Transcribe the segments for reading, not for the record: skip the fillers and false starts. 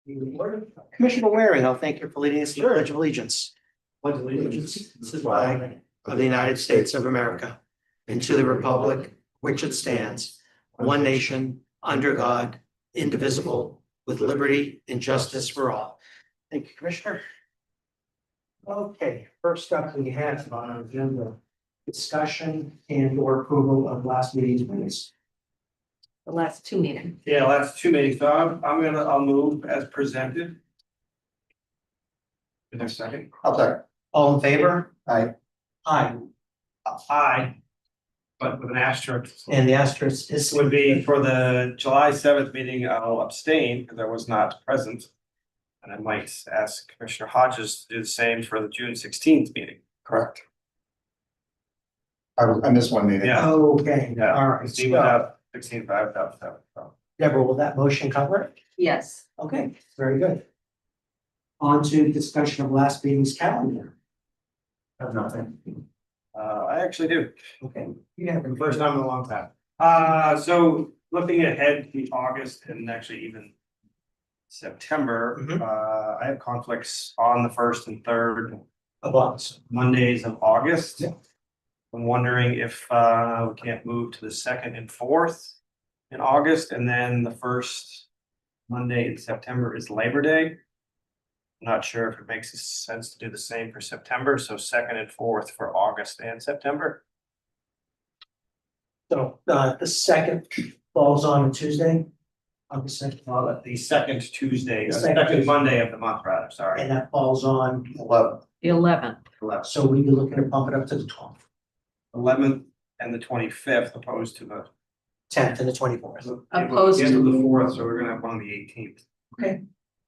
Commissioner Waring, I'll thank you for leading us in the Pledge of Allegiance. Pledge of allegiance to the flag of the United States of America and to the republic which it stands, one nation, under God, indivisible, with liberty and justice for all. Thank you, Commissioner. Okay, first up, we have on our agenda discussion and or approval of last meeting's minutes. The last two meetings. Yeah, last two meetings, so I'll move as presented. Is there a second? I'll start. All in favor? Aye. Aye. Aye. But with an asterisk. And the asterisk is. This would be for the July 7th meeting, I'll abstain because I was not present. And I might ask Commissioner Hodges to do the same for the June 16th meeting. Correct. I missed one meeting. Yeah. Okay, Yeah. all right. Steve So, without 16th, I without 7th. So. Deborah, will that motion cover it? Yes, Okay, very good. On to discussion of last meeting's calendar. Have nothing. I actually do. Okay. You have For the first time in a long time. So looking ahead to August and actually even September, Mhm. I have conflicts on the 1st and 3rd a box. Mondays of August. Yeah. I'm wondering if we can't move to the 2nd and 4th in August, and then the first Monday in September is Labor Day. I'm not sure if it makes sense to do the same for September, so 2nd and 4th for August and September. So the second falls on a Tuesday. On the second, The second Tuesday, The second second Tuesday. Monday of the month, rather, sorry. and that falls on 11. the 11th. 11th. So we'd be looking to bump it up to the 12th, 11th and the 25th opposed to the. 10th and the 24th. Opposed End of to- the 4th, so we're gonna have one on the 18th. I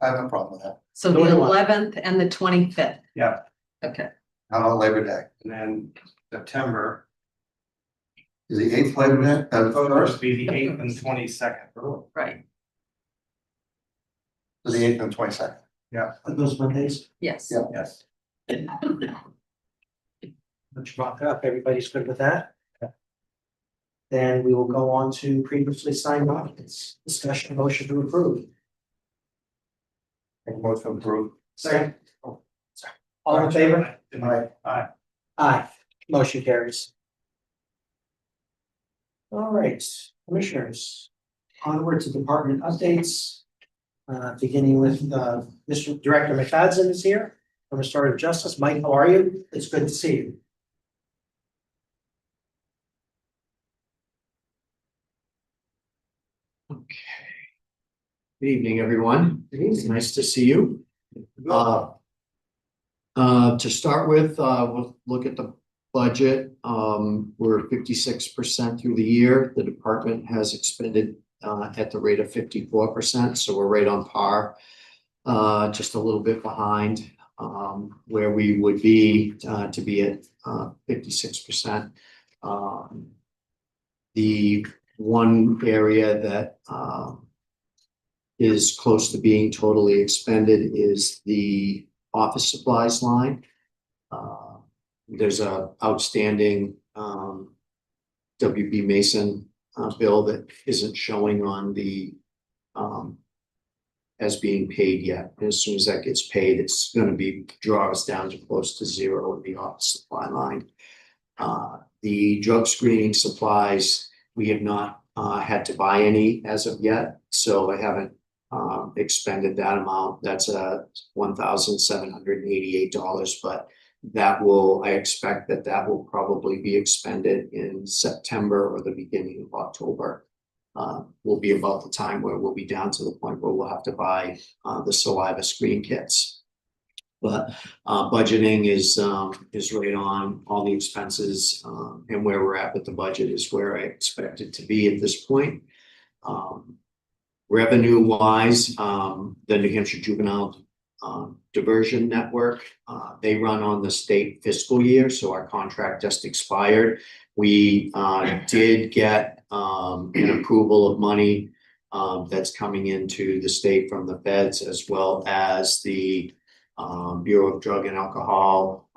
have no problem with that. So the Go ahead. 11th and the 25th. Yeah, Okay, How about Labor Day? and then September, Is the 8th Labor Day? first be the 8th and 22nd. right. To the 8th and 22nd. Are those Mondays? Yes. Yeah. Yes. Let's rock up. Everybody's good with that? Then we will go on to previously signed documents. Discussion motion to approve. Make a motion to approve. Second. Oh, sorry. All in favor? Aye. Aye. Aye. Motion carries. All right, commissioners, onward to department updates. Beginning with Mr. Director McFadden is here from Restorative Justice. Mike, how are you? It's good to see you. Good evening, everyone. It's nice to see you. To start with, we'll look at the budget. We're 56% through the year. The department has expended at the rate of 54%, so we're right on par. Just a little bit behind where we would be to be at 56%. The one area that is close to being totally expended is the office supplies line. There's a outstanding WB Mason bill that isn't showing on the as being paid yet. And as soon as that gets paid, it's going to be draw us down to close to zero in the office supply line. The drug screening supplies, we have not had to buy any as of yet, so I haven't expended that amount. That's $1,788, but that will, I expect that will probably be expended in September or the beginning of October. Will be about the time where we'll be down to the point where we'll have to buy the saliva screen kits. But budgeting is right on. All the expenses and where we're at with the budget is where I expect it to be at this point. Revenue wise, the New Hampshire Juvenile Diversion Network, they run on the state fiscal year, so our contract just expired. We did get an approval of money that's coming into the state from the feds, as well as the Bureau of Drug and Alcohol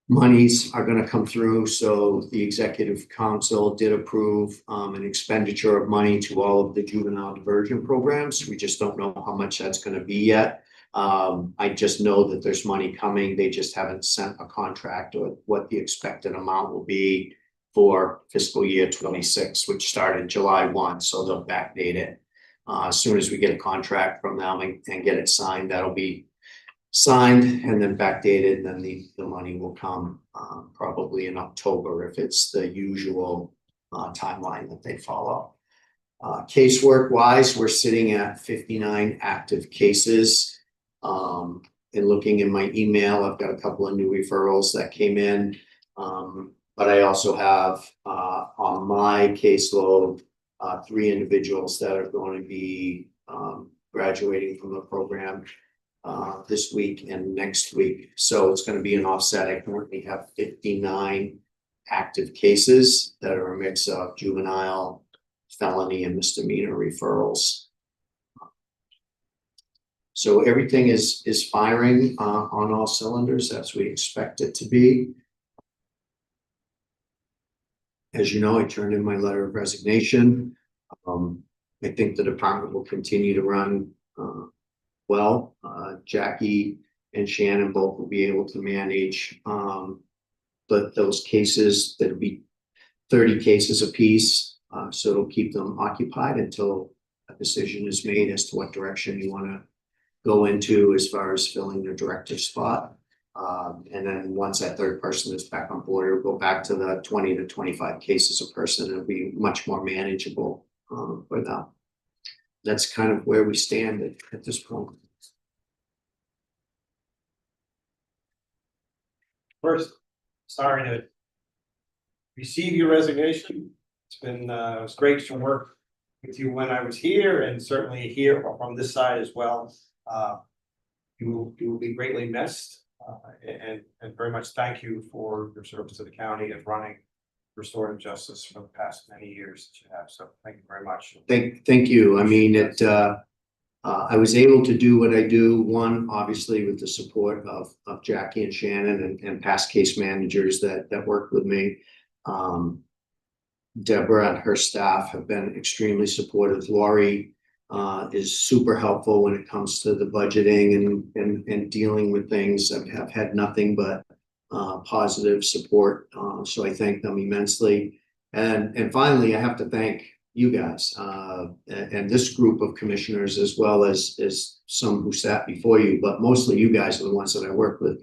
monies are gonna come through, so the executive council did approve an expenditure of money to all of the juvenile diversion programs. We just don't know how much that's gonna be yet. I just know that there's money coming. They just haven't sent a contract or what the expected amount will be for fiscal year 26, which started July 1, so they'll backdate it. As soon as we get a contract from them and get it signed, that'll be signed and then backdated, then the money will come probably in October if it's the usual timeline that they follow. Casework wise, we're sitting at 59 active cases. And looking in my email, I've got a couple of new referrals that came in. But I also have on my caseload 3 individuals that are going to be graduating from the program this week and next week. So it's going to be an offset. I currently have 59 active cases that are a mix of juvenile, felony, and misdemeanor referrals. So everything is firing on all cylinders as we expect it to be. As you know, I turned in my letter of resignation. I think the department will continue to run well. Jackie and Shannon both will be able to manage those cases. That'll be 30 cases apiece. So it'll keep them occupied until a decision is made as to what direction you want to go into as far as filling the director spot. And then once that third person is back on board, it'll go back to the 20 to 25 cases a person. It'll be much more manageable for them. That's kind of where we stand at this point. First, sorry to receive your resignation. It's been, it was great to work with you when I was here and certainly here from this side as well. You will be greatly missed. And very much thank you for your service to the county and running restorative justice for the past many years that you have. So thank you very much. Thank you. I mean, I was able to do what I do, one, obviously with the support of Jackie and Shannon and past case managers that worked with me. Deborah and her staff have been extremely supportive. Lori is super helpful when it comes to the budgeting and dealing with things. I've had nothing but positive support. So I thank them immensely. And finally, I have to thank you guys and this group of commissioners, as well as some who sat before you, but mostly you guys are the ones that I work with.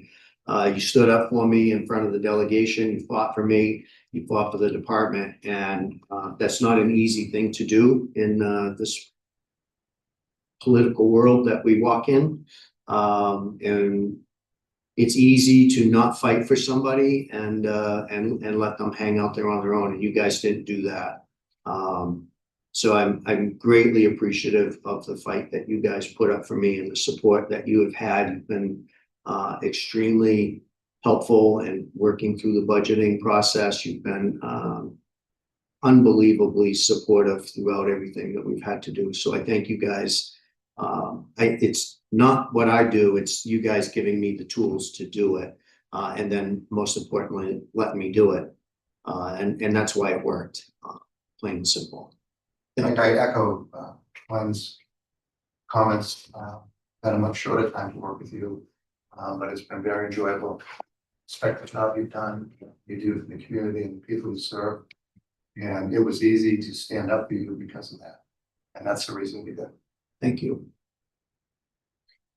You stood up for me in front of the delegation. You fought for me. You fought for the department, and that's not an easy thing to do in this political world that we walk in. And it's easy to not fight for somebody and let them hang out there on their own. And you guys didn't do that. So I'm greatly appreciative of the fight that you guys put up for me and the support that you have had. You've been extremely helpful in working through the budgeting process. You've been unbelievably supportive throughout everything that we've had to do. So I thank you guys. It's not what I do, it's you guys giving me the tools to do it. And then most importantly, letting me do it. And that's why it worked, plain and simple. I echo Glenn's comments. Had a much shorter time to work with you, but it's been very enjoyable. Respect the job you've done, you do for the community and the people you serve. And it was easy to stand up for you because of that. And that's the reason we did. Thank you.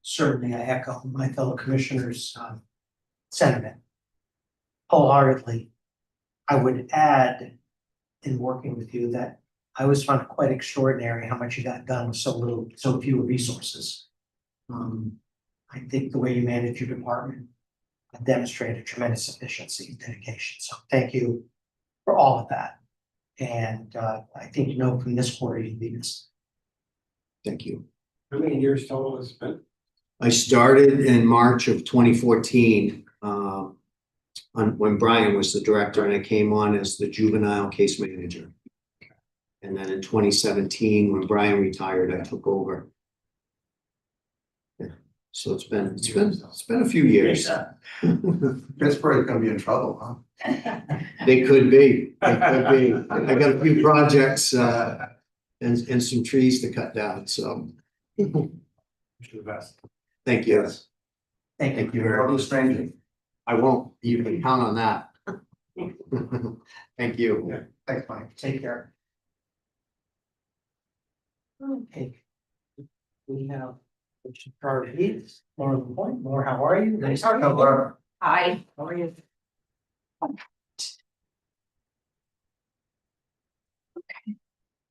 Certainly, I echo my fellow commissioners' sentiment wholeheartedly. I would add, in working with you, that I always found it quite extraordinary how much you got done with so few resources. I think the way you manage your department demonstrated tremendous efficiency and dedication. So thank you for all of that. And I think you know from this quarter you'll be missed. Thank you. How many years total has it been? I started in March of 2014 when Brian was the director, and I came on as the juvenile case manager. And then in 2017, when Brian retired, I took over. Yeah. So it's been a few years. Pittsburgh's gonna be in trouble, huh? They could be. I got a few projects, and some trees to cut down, so. Wish you the best. Thank you. Thank you. very much. I won't even count on that. Thank you. Thanks, Mike. Take care. Okay. We have priorities, Laura Point. Laura, how are you? Nice to meet you. Laura. Hi, how are you?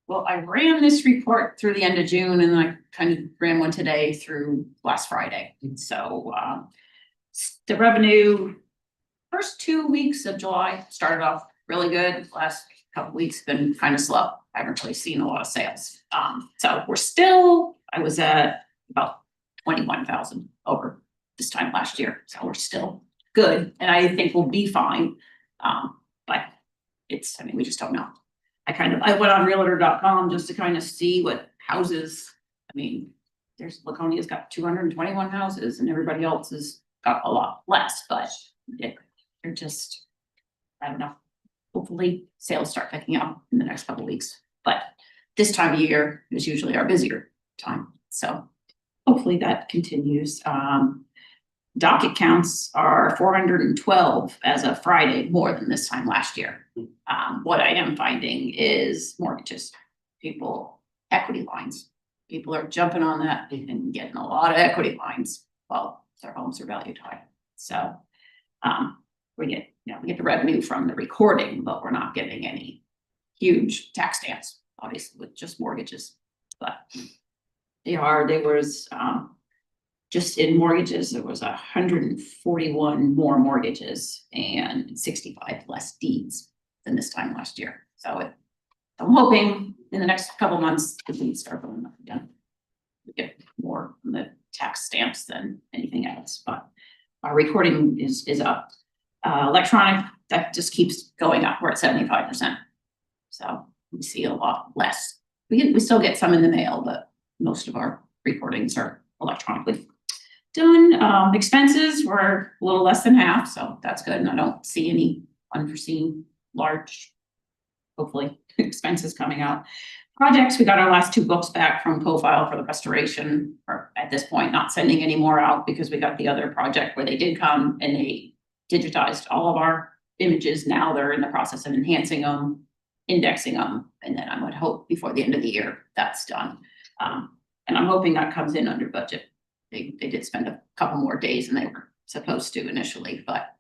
Well, I ran this report through the end of June and I kind of ran one today through last Friday. So the revenue, first 2 weeks of July started off really good. Last couple weeks been kind of slow. I haven't really seen a lot of sales. So we're still, I was at about 21,000 over this time last year. So we're still good. And I think we'll be fine. But it's, I mean, we just don't know. I went on realtor.com just to kind of see what houses, I mean, Laconia's got 221 houses and everybody else has got a lot less, but they're just, I don't know. Hopefully sales start picking up in the next couple of weeks, but this time of year is usually our busier time. So hopefully that continues. Docket counts are 412 as of Friday, more than this time last year. What I am finding is mortgages, equity lines. People are jumping on that and getting a lot of equity lines while their homes are valued high. So we get the revenue from the recording, but we're not getting any huge tax stamps, obviously, with just mortgages. But there was just in mortgages, there was 141 more mortgages and 65 less deeds than this time last year. So I'm hoping in the next couple months, the deeds start going up again. We get more from the tax stamps than anything else, but our recording is up. Electronic, that just keeps going up. We're at 75%. So we see a lot less. We still get some in the mail, but most of our recordings are electronically done. Expenses were a little less than half, so that's good. And I don't see any unforeseen large, hopefully, expenses coming out. Projects, we got our last 2 books back from Profile for the restoration, or at this point, not sending any more out because we got the other project where they did come and they digitized all of our images. Now they're in the process of enhancing them, indexing them, and then I would hope before the end of the year that's done. And I'm hoping that comes in under budget. They did spend a couple more days than they were supposed to initially, but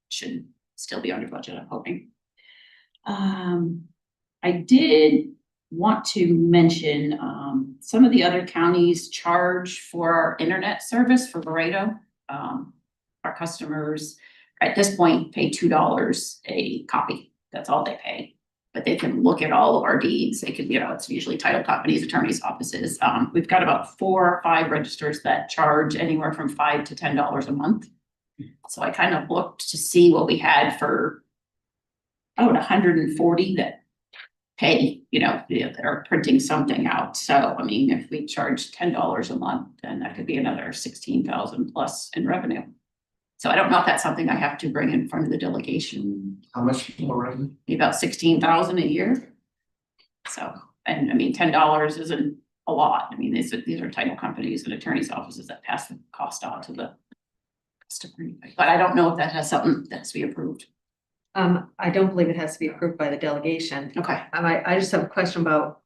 should still be under budget, I'm hoping. I did want to mention some of the other counties charge for our internet service for Laredo. Our customers at this point pay $2 a copy. That's all they pay. But they can look at all of our deeds. They can, it's usually title companies, attorneys' offices. We've got about 4 or 5 registers that charge anywhere from $5 to $10 a month. So I kind of looked to see what we had for about 140 that pay, that are printing something out. So, I mean, if we charge $10 a month, then that could be another 16,000 plus in revenue. So I don't know if that's something I have to bring in front of the delegation. How much more revenue? Be about 16,000 a year. So, and I mean, $10 isn't a lot. I mean, these are title companies and attorneys' offices that pass the cost on to the customer. But I don't know if that has something that has to be approved. I don't believe it has to be approved by the delegation. Okay. I just have a question about,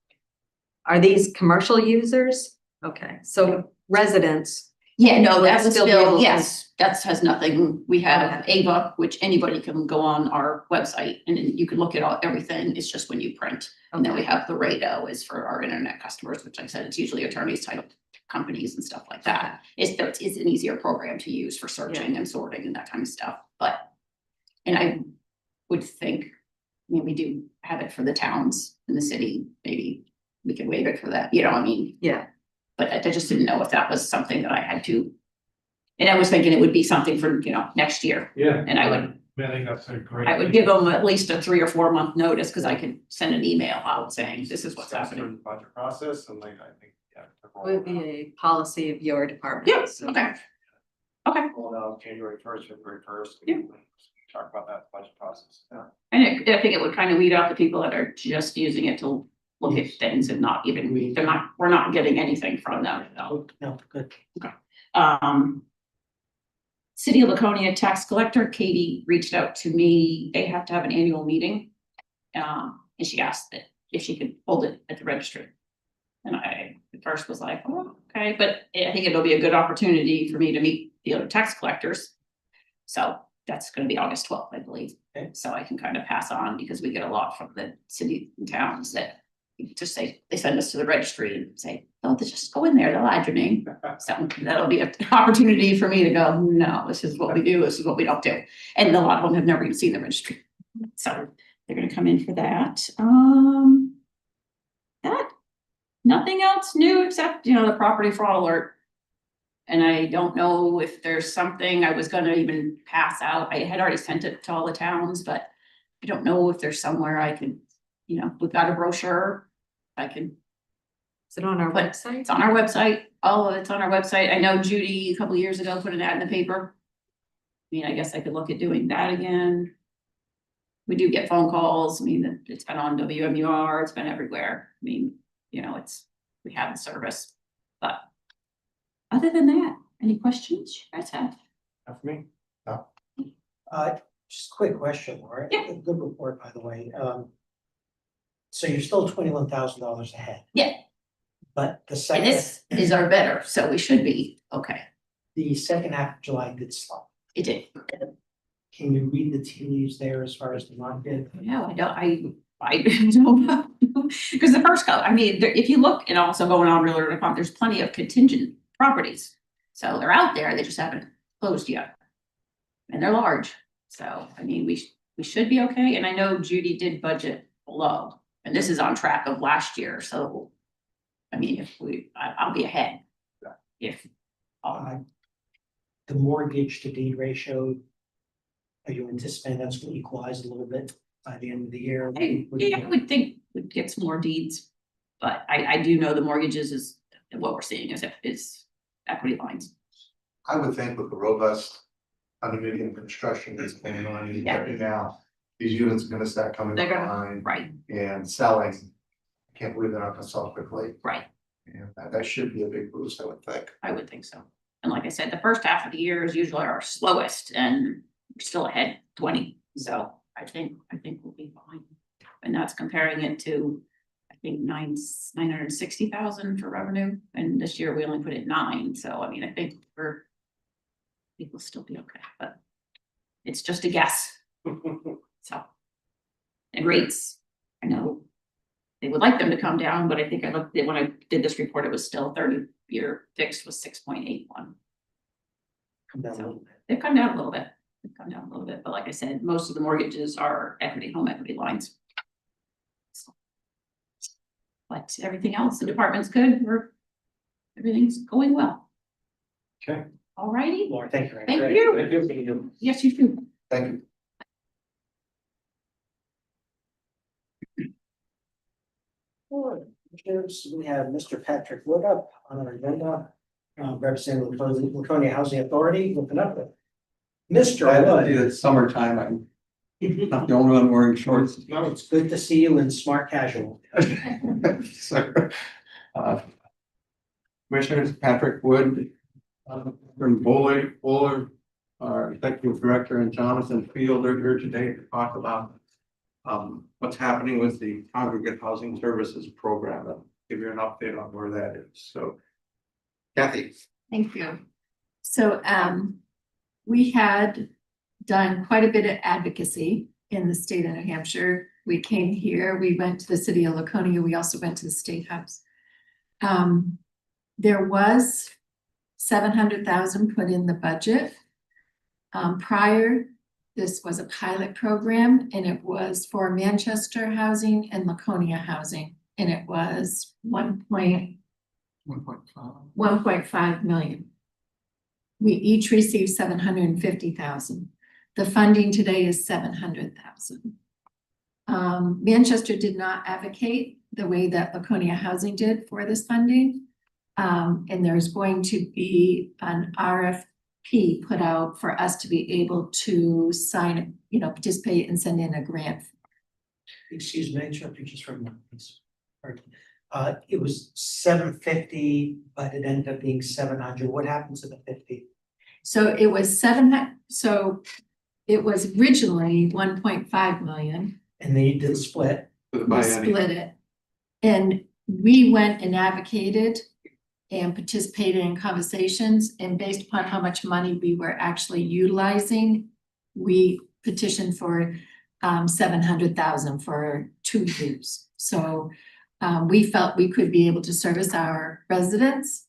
are these commercial users? Okay, so residents. Yeah, no, that Would was still be able still, to- yes, that has nothing. We have Ava, which anybody can go on our website and then you can look at everything. It's just when you print. And then we have the Laredo is for our internet customers, which like I said, it's usually attorneys, title companies and stuff like that. It's an easier program to use for searching and sorting and that kind of stuff. And I would think, I mean, we do have it for the towns in the city. Maybe we can waive it for that, Yeah, But I just didn't know if that was something that I had to. And I was thinking it would be something for, next year. Yeah. And I would, I think that's a great. I would give them at least a 3 or 4 month notice because I could send an email out saying, this is what's happening. Budget process and I think, Would be a policy of your department. Yeah, so- okay. Okay, Roll out January first, February first. Yeah. Talk about that budget process. and I think it would kind of weed out the people that are just using it to look at things and not even, we're not getting anything from them, so. No, good. City of Laconia tax collector Katie reached out to me. They have to have an annual meeting. And she asked that if she could hold it at the registry. And I at first was like, oh, okay, but I think it'll be a good opportunity for me to meet the other tax collectors. So that's gonna be August 12th, I believe. Okay. So I can kind of pass on because we get a lot from the city and towns that just say, they send us to the registry and say, oh, just go in there, they'll add your name. So that'll be an opportunity for me to go, no, this is what we do, this is what we don't do. And a lot of them have never even seen the registry. So they're gonna come in for that. That, nothing else new except, the property fraud alert. And I don't know if there's something I was gonna even pass out. I had already sent it to all the towns, but I don't know if there's somewhere I could, we've got a brochure. I can, Is it on our But website? it's on our website. Oh, it's on our website. I know Judy a couple years ago put an ad in the paper. I guess I could look at doing that again. We do get phone calls. It's been on WMUR, it's been everywhere. We have the service, but other than that, any questions you guys have? Not for me. Just a quick question, Laura. Yeah. Good report, by the way. So you're still $21,000 ahead. Yeah. But the And second, this is our better, so we should be okay. the second half of July did slow. It did. Can you read the tea leaves there as far as the market? No, I don't know. Because the first if you look and also going on realtor.com, there's plenty of contingent properties. So they're out there, they just haven't closed yet. And they're large, so we should be okay, and I know Judy did budget below, and this is on track of last year, so. I'll be ahead. If, The mortgage to deed ratio, are you anticipating that's going to equalize a little bit by the end of the year? I would think we'd get some more deeds, but I do know the mortgages is what we're seeing is equity lines. I would think with the robust condominium construction that's going on Yeah. right now, these units are gonna start coming They're gonna- online Right, and selling. I can't believe they're not gonna sell quickly. right. And that should be a big boost, I would think. I would think so. And like I said, the first half of the year is usually our slowest and we're still ahead 20. So I think we'll be fine. And that's comparing it to, I think 960,000 for revenue. And this year we only put in 9. So I think we'll still be okay, but it's just a guess. So. And rates, I know they would like them to come down, but I think I looked at when I did this report, it was still 30-year fixed was 6.81. Come down a little bit. They've come down a little bit. But like I said, most of the mortgages are home equity lines. So, but everything else, the department's good. Everything's going well. Okay. All righty. Laura, thank you. Thank you. Yes, you too. Thank you. Commissioners, we have Mr. Patrick Wood up on our agenda, representing the Laconia Housing Authority, looking up with Mr. Wood. It's summertime, I'm not the only one wearing shorts. No, it's good to see you in smart casual. Sir. Commissioners, Patrick Wood, from Bowler, our executive director, and Jonathan Field are here today to talk about what's happening with the Congregate Housing Services Program, and give you an update on where that is. So Kathy. Thank you. So we had done quite a bit of advocacy in the state of New Hampshire. We came here, we went to the city of Laconia, we also went to the State House. There was 700,000 put in the budget. Prior, this was a pilot program and it was for Manchester Housing and Laconia Housing. And it was 1.5 million. We each received 750,000. The funding today is 700,000. Manchester did not advocate the way that Laconia Housing did for this funding. And there's going to be an RFP put out for us to be able to sign, participate and send in a grant. Excuse me, I interrupted just for a moment, please. It was 750, but it ended up being 700. What happened to the 50? So it was it was originally 1.5 million. And they did the split. For the We biennium. split it. And we went and advocated and participated in conversations, and based upon how much money we were actually utilizing, we petitioned for 700,000 for 2 years. So we felt we could be able to service our residents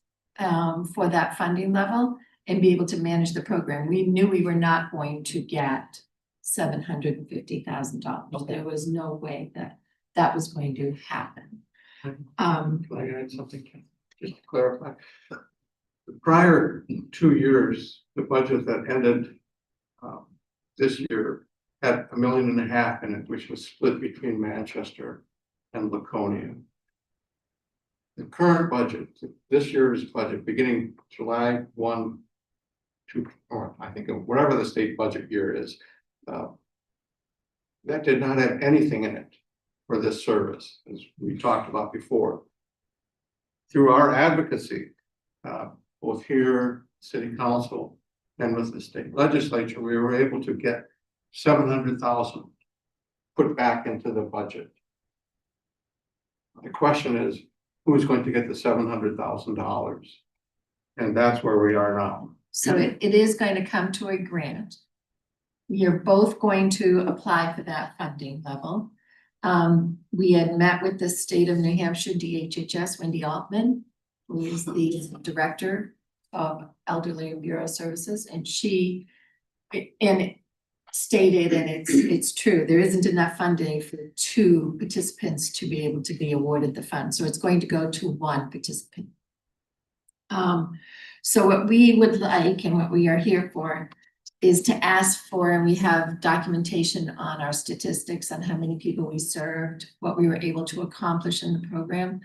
for that funding level and be able to manage the program. We knew we were not going to get $750,000. Okay. There was no way that that was going to happen. Can I add something, Ken? Just to clarify. The prior 2 years, the budget that ended this year had $1.5 million in it, which was split between Manchester and Laconia. The current budget, this year's budget, beginning July 1, 2, or I think whatever the state budget year is, that did not have anything in it for this service, as we talked about before. Through our advocacy, both here, city council, and with the state legislature, we were able to get 700,000 put back into the budget. The question is, who is going to get the $700,000? And that's where we are now. So it is going to come to a grant. You're both going to apply for that funding level. We had met with the state of New Hampshire DHHS, Wendy Altman, who is the director of Elderly and Bureau Services, and she stated, and it's true, there isn't enough funding for 2 participants to be able to be awarded the fund, so it's going to go to 1 participant. So what we would like and what we are here for is to ask for, and we have documentation on our statistics on how many people we served, what we were able to accomplish in the program.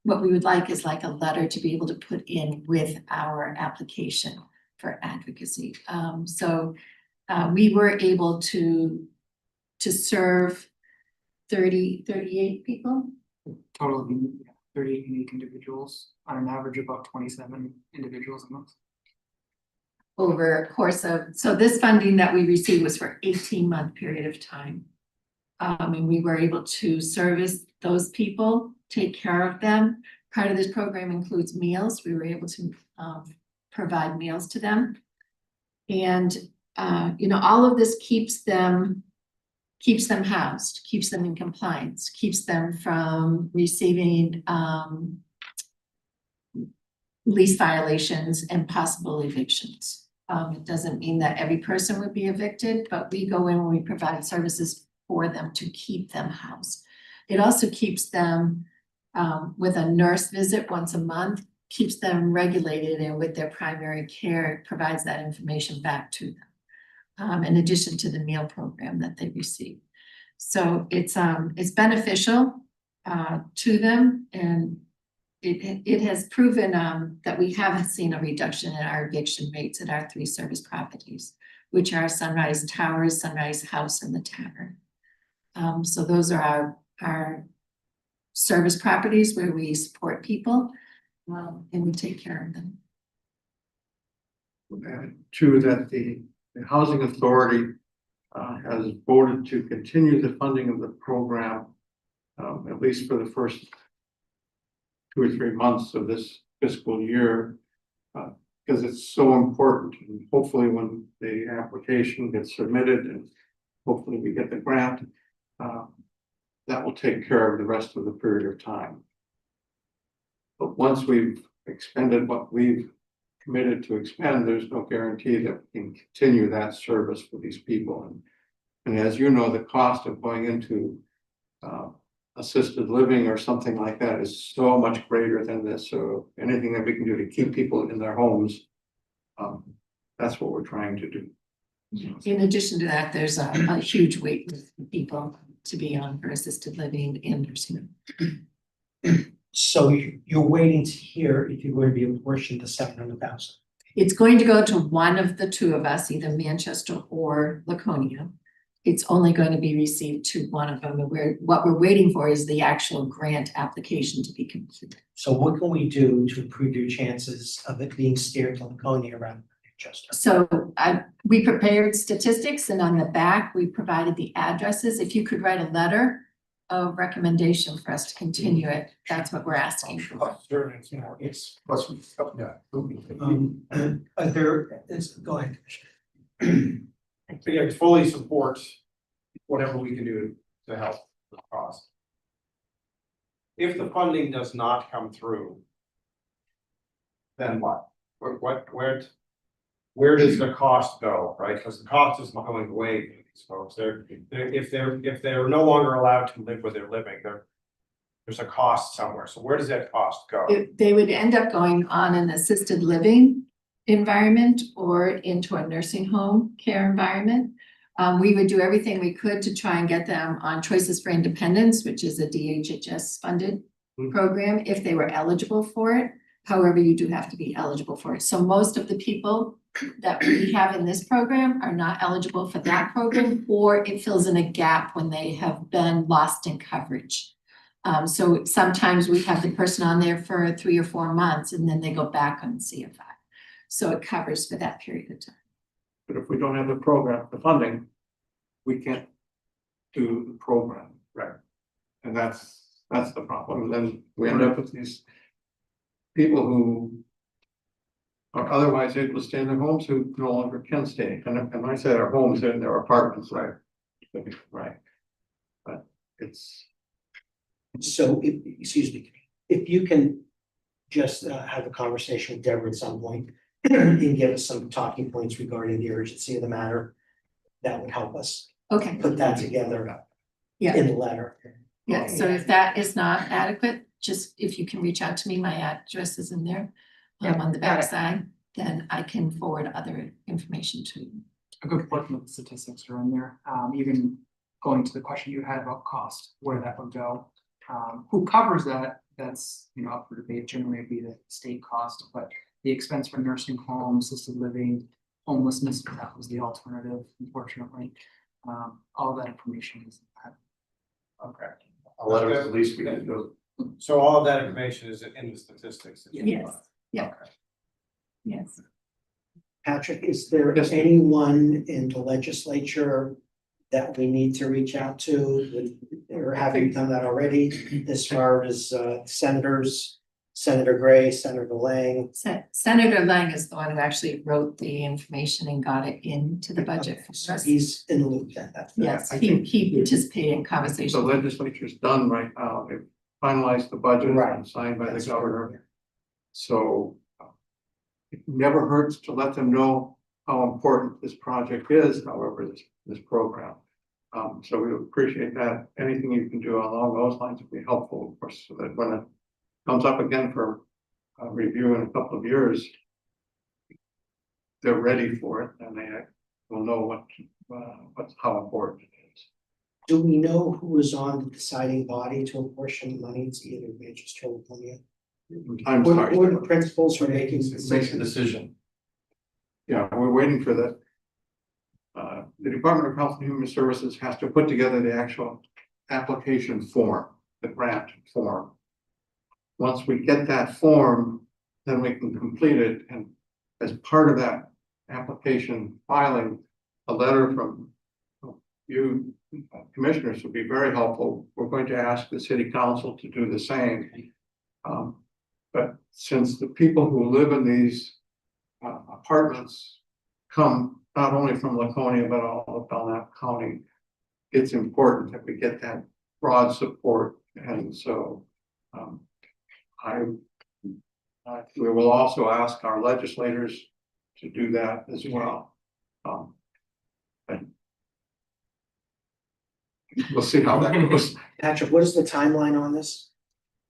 What we would like is like a letter to be able to put in with our application for advocacy. We were able to serve 38 people. Total of 38 unique individuals, on an average about 27 individuals a month. Over a course of, so this funding that we received was for 18-month period of time. And we were able to service those people, take care of them. Part of this program includes meals. We were able to provide meals to them. And all of this keeps them housed, keeps them in compliance, keeps them from receiving lease violations and possible evictions. It doesn't mean that every person would be evicted, but we go in and we provide services for them to keep them housed. It also keeps them with a nurse visit once a month, keeps them regulated, and with their primary care, provides that information back to them, in addition to the meal program that they receive. So it's beneficial to them, and it has proven that we haven't seen a reduction in our eviction rates at our 3 service properties, which are Sunrise Towers, Sunrise House, and the Tavern. So those are our service properties where we support people and we take care of them. Two, that the Housing Authority has voted to continue the funding of the program, at least for the first 2 or 3 months of this fiscal year, because it's so important. And hopefully when the application gets submitted and hopefully we get the grant, that will take care of the rest of the period of time. But once we've expended what we've committed to expend, there's no guarantee that we can continue that service for these people. And as you know, the cost of going into assisted living or something like that is so much greater than this. So anything that we can do to keep people in their homes, that's what we're trying to do. In addition to that, there's a huge wait list for people to be on for assisted living and nursing home. So you're waiting to hear if you're going to be apportioned the 700,000. It's going to go to one of the two of us, either Manchester or Laconia. It's only going to be received to one of them. What we're waiting for is the actual grant application to be completed. So what can we do to improve your chances of it being steered to Laconia rather than Manchester? So we prepared statistics, and on the back, we provided the addresses. If you could write a letter of recommendation for us to continue it, that's what we're asking for. It's, Plus, yeah. go ahead. So yeah, fully support whatever we can do to help the cause. If the funding does not come through, then what? Where does the cost go, right? Because the cost is not going away for these folks. If they're no longer allowed to live where they're living, there's a cost somewhere. So where does that cost go? They would end up going on an assisted living environment or into a nursing home care environment. We would do everything we could to try and get them on Choices for Independence, which is a DHHS funded program, if they were eligible for it. However, you do have to be eligible for it. So most of the people that we have in this program are not eligible for that program, or it fills in a gap when they have been lost in coverage. So sometimes we have the person on there for 3 or 4 months and then they go back on CFI. So it covers for that period of time. But if we don't have the program, the funding, we can't do the program. Right. And that's the problem. Then we end up with these people who are otherwise able to stay in their homes who no longer can stay. And I say their homes, they're in their apartments, right? Right. But it's. So, excuse me, if you can just have a conversation with Deborah at some point and give us some talking points regarding the urgency of the matter, that would help us Okay, put that together yeah, in the letter. yeah. So if that is not adequate, just if you can reach out to me, my address is in there on the got it. backside, then I can forward other information to you. A good portion of the statistics are in there, even going to the question you had about cost, where that would go. Who covers that, that's, up for debate, generally it'd be the state cost, but the expense for nursing homes, assisted living, homelessness, that was the alternative, unfortunately. All that information is in that. Okay. A letter at least we can do. So all of that information is in the statistics. that you Yes, provide. yeah. Okay. Yes. Patrick, is there Yes. anyone in the legislature that we need to reach out to, or having done that already, as far as senators, Senator Gray, Senator Lang? Senator Lang is the one who actually wrote the information and got it into the budget for So us. he's in the loop then, that's. Yes, I he think- participated in The conversation. legislature's done right now. They've finalized the budget Right. and signed by the That's governor. So it never hurts to let them know how important this project is, however, this program. So we appreciate that. Anything you can do along those lines would be helpful, of course, so that when it comes up again for review in a couple of years, they're ready for it and they will know how important it is. Do we know who is on the deciding body to apportion money to either Manchester or Laconia? I'm Or sorry. the principals are making the Makes a decision? decision. Yeah, we're waiting for the. The Department of Health and Human Services has to put together the actual application form, the grant form. Once we get that form, then we can complete it, and as part of that application filing, a letter from you commissioners would be very helpful. We're going to ask the city council to do the same. But since the people who live in these apartments come not only from Laconia, but all of Belknap County, it's important that we get that broad support. And so we will also ask our legislators to do that as well. And we'll see how that goes. Patrick, what is the timeline on this?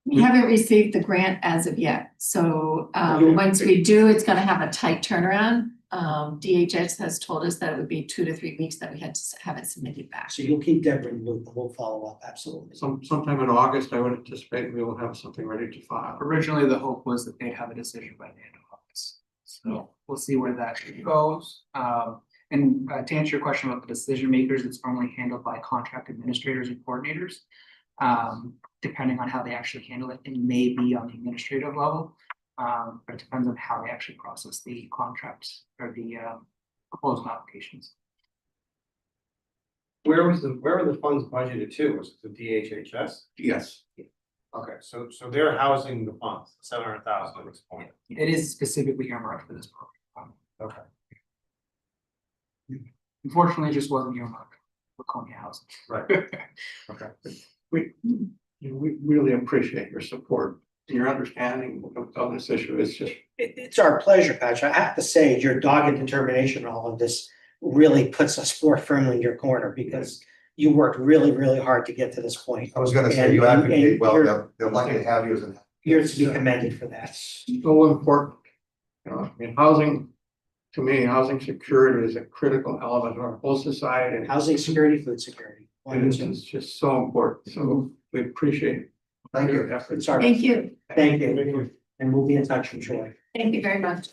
We haven't received the grant as of yet, so Okay. once we do, it's gonna have a tight turnaround. DHS has told us that it would be 2 to 3 weeks that we had to have it submitted back. So you'll keep Deborah in the loop, and we'll follow up, absolutely. Sometime in August, I would anticipate we will have something ready to file. Originally, the hope was that they'd have a decision by the end of August. So we'll see where that goes. And to answer your question about the decision makers, it's normally handled by contract administrators and coordinators. Depending on how they actually handle it, it may be on the administrative level. But it depends on how they actually process the contracts or the proposed applications. Where were the funds budgeted to? Was it the DHHS? Yes. Okay, so they're housing the funds, 700,000 at this point. It is specifically earmarked for this program. Okay. Unfortunately, it just wasn't earmarked for Laconia housing. Right. Okay. We really appreciate your support, your understanding of this issue. It's just, It's our pleasure, Patrick. I have to say, your dogged determination in all of this really puts us more firmly in your corner because you worked really, really hard to get to this point. I was gonna say, you And advocate well, you're- they're lucky to have you as an. You're to be commended for that. so important. You know, I mean, housing, to me, housing security is a critical element of our whole society. And Housing security, food security. it's just so important. So we appreciate Thank your you. efforts. It's our, Thank you. thank you. And we'll be in touch, I'm sure. Thank you very much.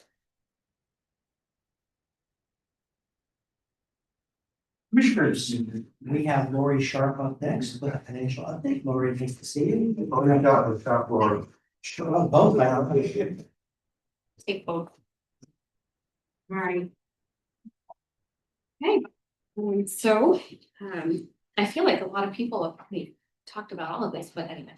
Commissioners, we have Lori Sharp up next with a financial update. Lori, nice to see you. Oh, yeah, the top floor. Sure, both. Take both. Right. Okay, I feel like a lot of people have probably talked about all of this, but anyway.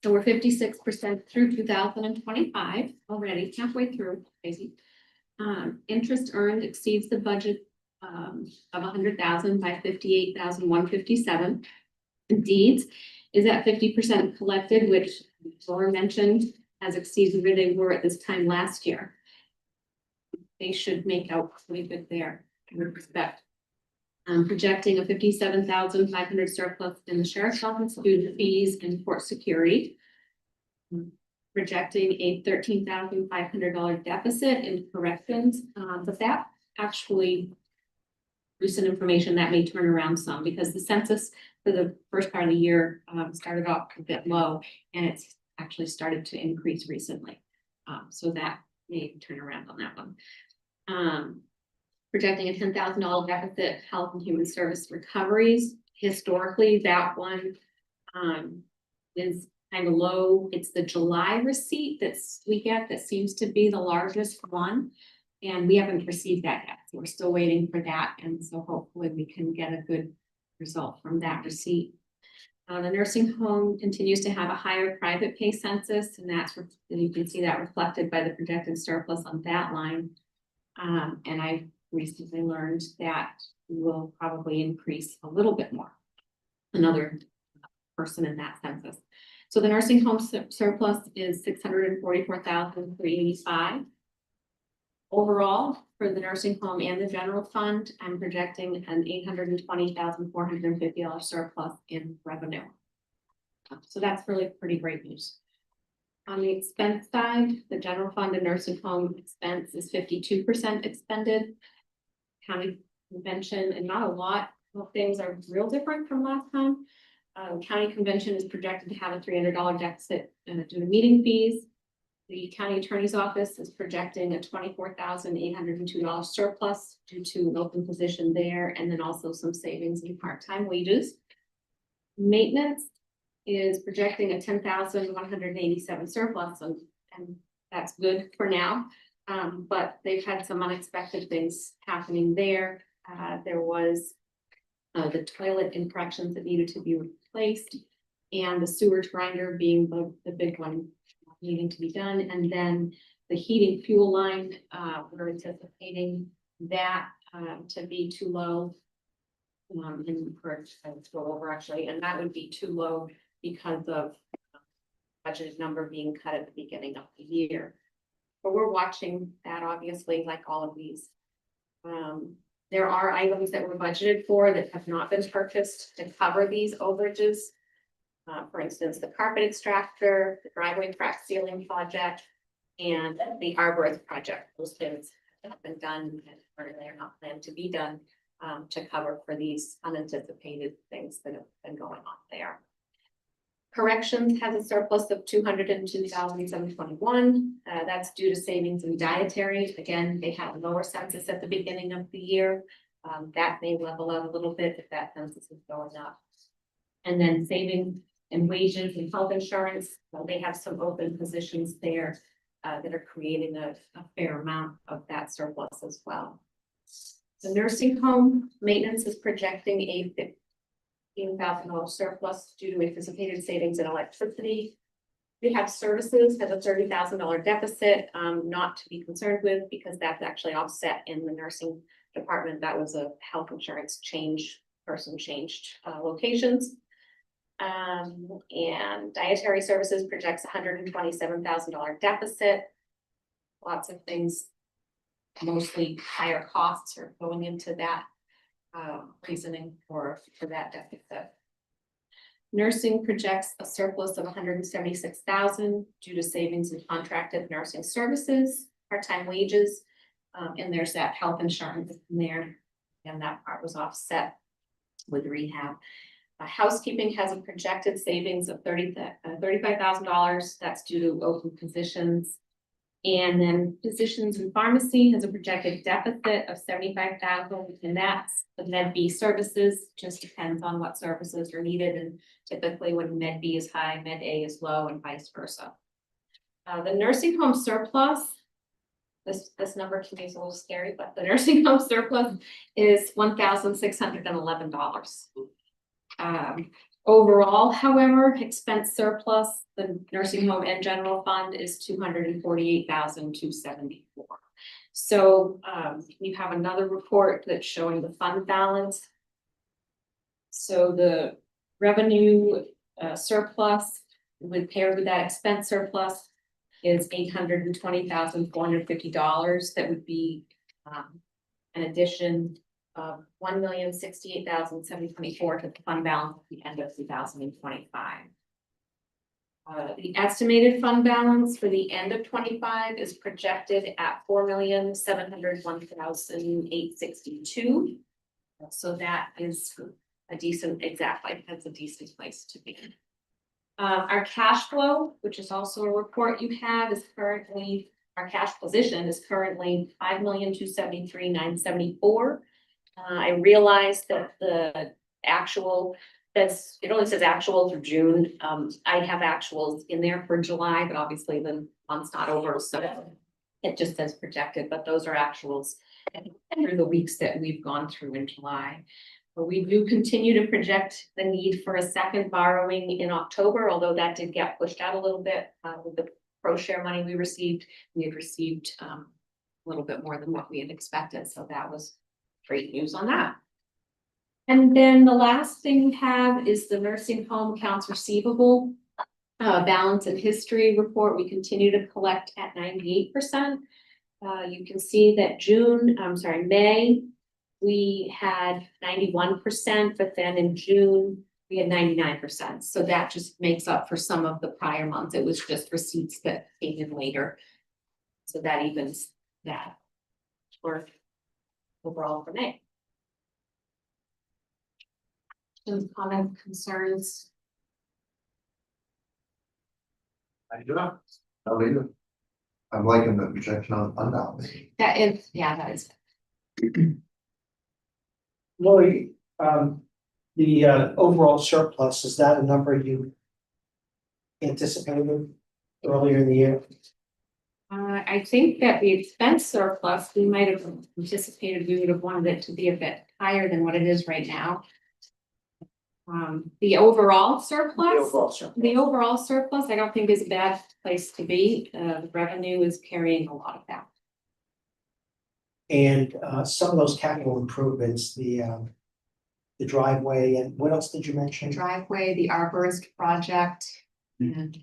So we're 56% through 2025 already, halfway through, crazy. Interest earned exceeds the budget of 100,000 by 58,157. Deeds is at 50% collected, which Laura mentioned has exceeded where they were at this time last year. They should make out pretty good there, I would expect. Projecting a 57,500 surplus in the sheriff's office due to fees and court security. Projecting a $13,500 deficit in corrections, but that actually recent information that may turn around some because the census for the first part of the year started off a bit low and it's actually started to increase recently. So that may turn around on that one. Projecting a $10,000 deficit health and human service recoveries. Historically, that one is kind of low. It's the July receipt we get that seems to be the largest one. And we haven't received that yet. So we're still waiting for that. And so hopefully we can get a good result from that receipt. The nursing home continues to have a higher private pay census, and you can see that reflected by the projected surplus on that line. And I recently learned that will probably increase a little bit more. Another person in that census. So the nursing home surplus is 644,385. Overall, for the nursing home and the general fund, I'm projecting an $820,450 surplus in revenue. So that's really pretty great news. On the expense side, the general fund and nursing home expense is 52% expended. County convention, and not a lot of things are real different from last time. County convention is projected to have a $300 deficit due to meeting fees. The county attorney's office is projecting a $24,802 surplus due to an open position there, and then also some savings in part-time wages. Maintenance is projecting a $10,187 surplus, and that's good for now. But they've had some unexpected things happening there. There was the toilet in corrections that needed to be replaced, and the sewage grinder being the big one needing to be done, and then the heating fuel line, we're anticipating that to be too low. And for to go over actually, and that would be too low because of budgeted number being cut at the beginning of the year. But we're watching that obviously, like all of these. There are items that were budgeted for that have not been purchased to cover these overages. For instance, the carpet extractor, the driveway crack sealing project, and the arborist project. Those bids have been done or they're not planned to be done to cover for these unanticipated things that have been going on there. Corrections has a surplus of $202,721. That's due to savings in dietary. Again, they had lower census at the beginning of the year. That may level out a little bit if that census is going up. And then saving in wages and health insurance, well, they have some open positions there that are creating a fair amount of that surplus as well. The nursing home maintenance is projecting a $15,000 surplus due to anticipated savings in electricity. Rehab services has a $30,000 deficit, not to be concerned with because that's actually offset in the nursing department. That was a health insurance change, person changed locations. And dietary services projects $127,000 deficit. Lots of things, mostly higher costs are going into that reasoning for that deficit. Nursing projects a surplus of $176,000 due to savings in contracted nursing services, part-time wages, and there's that health insurance in there, and that part was offset with rehab. Housekeeping has a projected savings of $35,000. That's due to open positions. And then physicians in pharmacy has a projected deficit of $75,000, and that's the Med B services. Just depends on what services are needed, and typically when Med B is high, Med A is low, and vice versa. The nursing home surplus, this number to me is a little scary, but the nursing home surplus is $1,611. Overall, however, expense surplus, the nursing home and general fund is $248,274. So you have another report that's showing the fund balance. So the revenue surplus paired with that expense surplus is $820,450. That would be an addition of $1,068,724 to the fund balance at the end of 2025. The estimated fund balance for the end of 25 is projected at $4,701,862. So that is a decent, exactly, that's a decent place to be. Our cash flow, which is also a report you have, is currently, our cash position is currently $5,273,974. I realized that the actual, it only says actual through June. I have actuals in there for July, but obviously the month's not over, so it just says projected, but those are actuals through the weeks that we've gone through in July. But we do continue to project the need for a second borrowing in October, although that did get pushed out a little bit with the pro share money we received. We had received a little bit more than what we had expected, so that was great news on that. And then the last thing we have is the nursing home accounts receivable balance and history report. We continue to collect at 98%. You can see that May, we had 91%, but then in June, we had 99%. So that just makes up for some of the prior months. It was just receipts that came in later. So that evens that for overall for May. Any comments, concerns? I do not. I'll leave it. I'm liking the projection on fund balance. That is, yeah, that is. Lori, the overall surplus, is that a number you anticipated earlier in the year? I think that the expense surplus, we might have anticipated we would have wanted it to be a bit higher than what it is right now. The overall surplus, I don't think is a bad place to be. The revenue is carrying a lot of that. And some of those capital improvements, the driveway, and what else did you mention? Driveway, the arborist project, and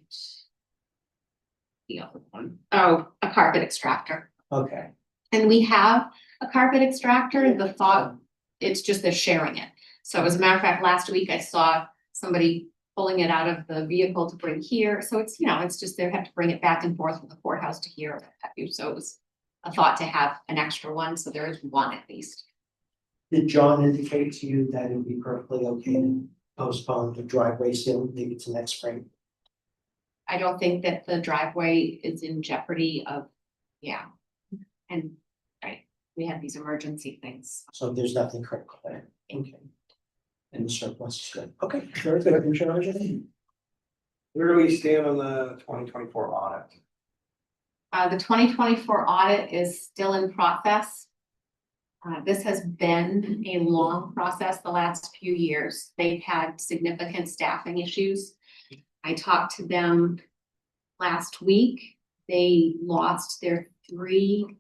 the other one, oh, a carpet extractor. Okay, And we have a carpet extractor. The thought, it's just they're sharing it. So as a matter of fact, last week I saw somebody pulling it out of the vehicle to bring here. So it's, you know, it's just they have to bring it back and forth from the courthouse to here. what have you. So it was a thought to have an extra one. So there is one at least. Did John indicate to you that it would be perfectly okay to postpone the driveway seal maybe to next spring? I don't think that the driveway is in jeopardy of, yeah. And, right, we have these emergency things. So there's nothing critical there. Okay. And the surplus is good. Okay, very good. Commissioner Arjun? Where do we stand on the 2024 audit? The 2024 audit is still in process. This has been a long process the last few years. They've had significant staffing issues. I talked to them last week. They lost their 3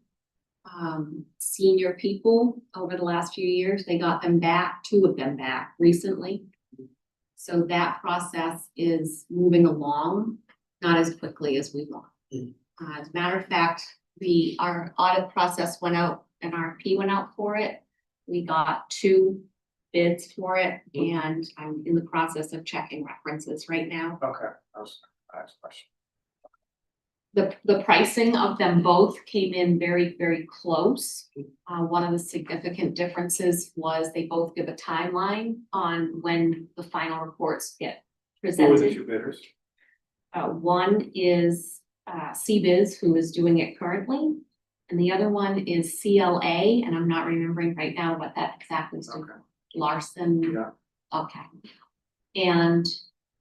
senior people over the last few years. They got them back, 2 of them back recently. So that process is moving along, not as quickly as we want. As a matter of fact, our audit process went out, an RFP went out for it. We got 2 bids for it, and I'm in the process of checking references right now. Okay, that was my next question. The pricing of them both came in very, very close. One of the significant differences was they both give a timeline on when the final reports get Who were the presented. 2 bidders? One is CBiz, who is doing it currently, and the other one is CLA, and I'm not remembering right now what that exactly is. Okay. Larson. Yeah. Okay. And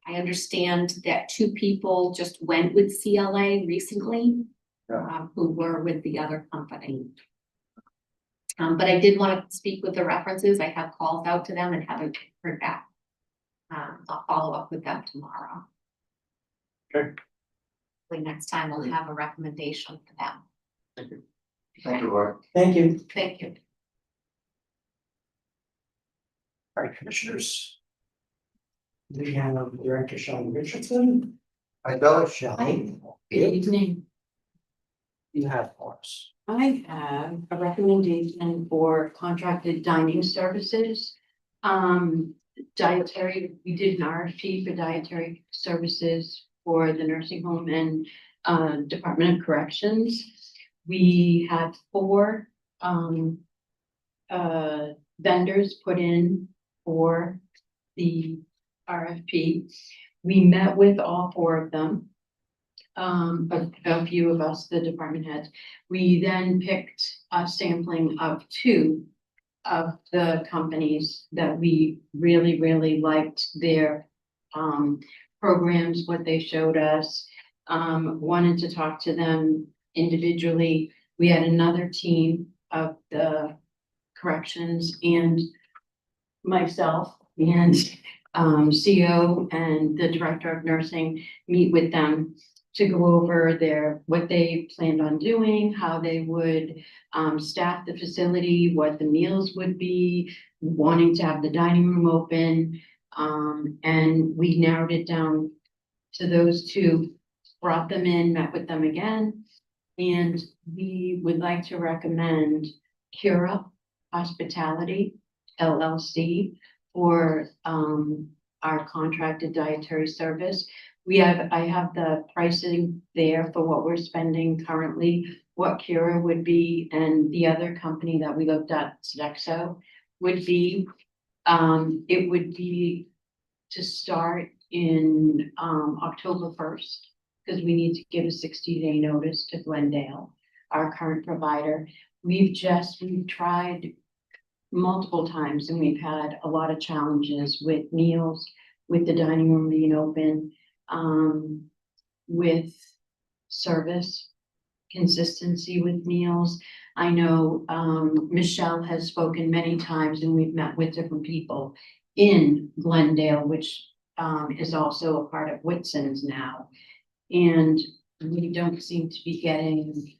I understand that 2 people just went with CLA recently. Yeah. Who were with the other company. But I did want to speak with the references. I have calls out to them and haven't heard back. I'll follow up with them tomorrow. Okay. Hopefully next time we'll have a recommendation for them. Thank you, Laura. Thank you. Thank you. All right, commissioners. We have Director Shelley Richardson. Hi, Bill. Shelley. Good evening. You have for us. I have a recommendation for contracted dining services. Dietary, we did an RFP for dietary services for the nursing home and Department of Corrections. We had 4 vendors put in for the RFP. We met with all 4 of them. A few of us, the department heads. We then picked a sampling of 2 of the companies that we really, really liked their programs, what they showed us. Wanted to talk to them individually. We had another team of the corrections and myself and CO and the director of nursing meet with them to go over what they planned on doing, how they would staff the facility, what the meals would be, wanting to have the dining room open. And we narrowed it down to those 2, brought them in, met with them again. And we would like to recommend Cura Hospitality LLC for our contracted dietary service. I have the pricing there for what we're spending currently, what Cura would be, and the other company that we looked at, Sodexo, would be. It would be to start in October 1st, because we need to give a 60-day notice to Glendale, our current provider. We've tried multiple times and we've had a lot of challenges with meals, with the dining room being open, with service, consistency with meals. I know Michelle has spoken many times and we've met with different people in Glendale, which is also a part of Whitson's now. And we don't seem to be getting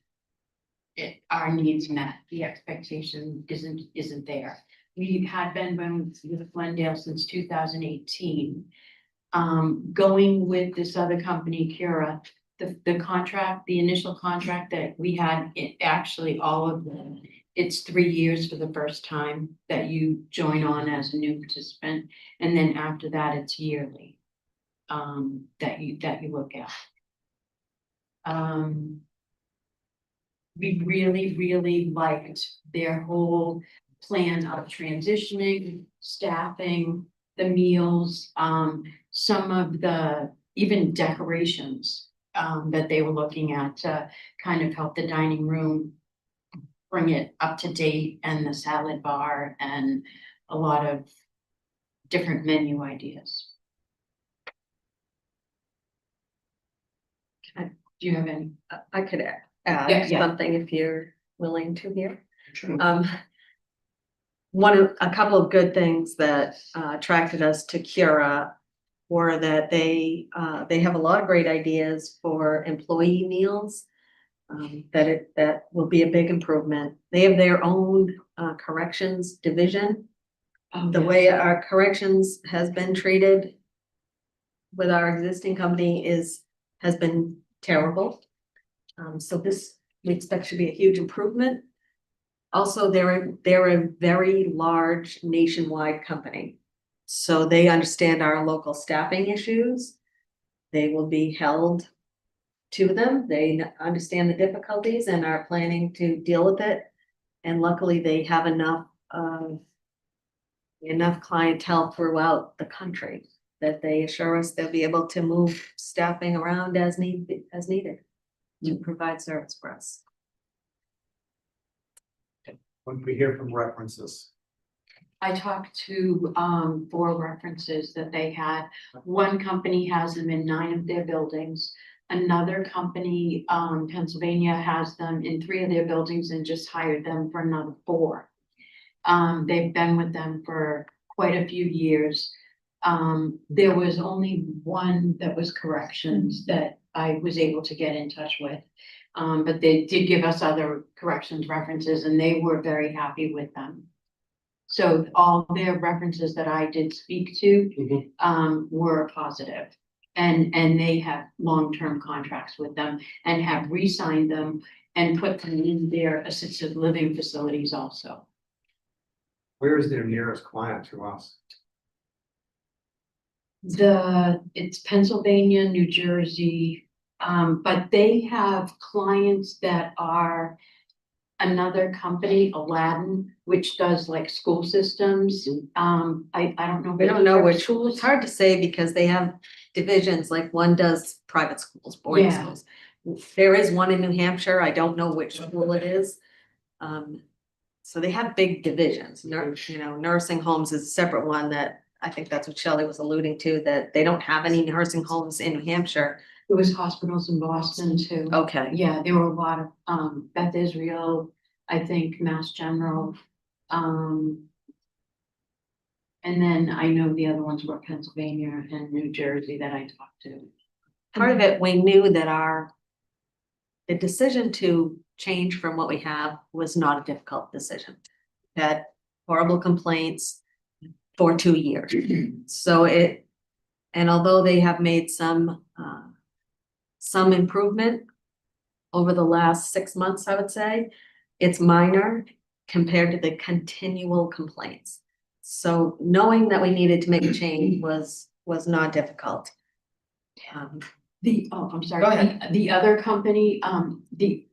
our needs met. The expectation isn't there. We had been with Glendale since 2018. Going with this other company, Cura, the contract, the initial contract that we had, all of them, it's 3 years for the first time that you join on as a new participant. And then after that, it's yearly. that you look at. We really liked their whole plan of transitioning, staffing, the meals, some of the even decorations that they were looking at to kind of help the dining room bring it up to date, and the salad bar and a lot of different menu ideas. Do you have any? I could Yeah, add yeah. something if you're willing to here. Sure. A couple of good things that attracted us to Cura were that they have a lot of great ideas for employee meals. That will be a big improvement. They have their own corrections division. The way our corrections has been treated with our existing company has been terrible. So this, we expect should be a huge improvement. Also, they're a very large nationwide company. So they understand our local staffing issues. They will be held to them. They understand the difficulties and are planning to deal with it. And luckily, they have enough clientele throughout the country that they assure us they'll be able to move staffing around as needed to provide service for us. When we hear from references. I talked to 4 references that they had. One company has them in 9 of their buildings. Another company, Pennsylvania, has them in 3 of their buildings and just hired them for another 4. They've been with them for quite a few years. There was only one that was corrections that I was able to get in touch with. But they did give us other corrections references, and they were very happy with them. So all their references that I did speak to, were positive. And they have long-term contracts with them and have re-signed them and put them in their assisted living facilities also. Where is their nearest client to us? It's Pennsylvania, New Jersey, but they have clients that are another company, Aladdin, which does like school systems. I don't know. We don't know which, it's hard to say because they have divisions, like one does private schools, boarding Yeah. schools. There is one in New Hampshire, I don't know which school it is. So they have big divisions, nursing homes is a separate one that I think that's what Shelley was alluding to, that they don't have any nursing homes in New Hampshire. There was hospitals in Boston too. Okay. Yeah, there were a lot of, Beth Israel, I think Mass General. And then I know the other ones were Pennsylvania and New Jersey that I talked to. Part of it, we knew that the decision to change from what we have was not a difficult decision. We had horrible complaints for 2 years. So and although they have made some improvement over the last 6 months, I would say, it's minor compared to the continual complaints. So knowing that we needed to make a change was not difficult. I'm sorry. Go ahead. The other company, the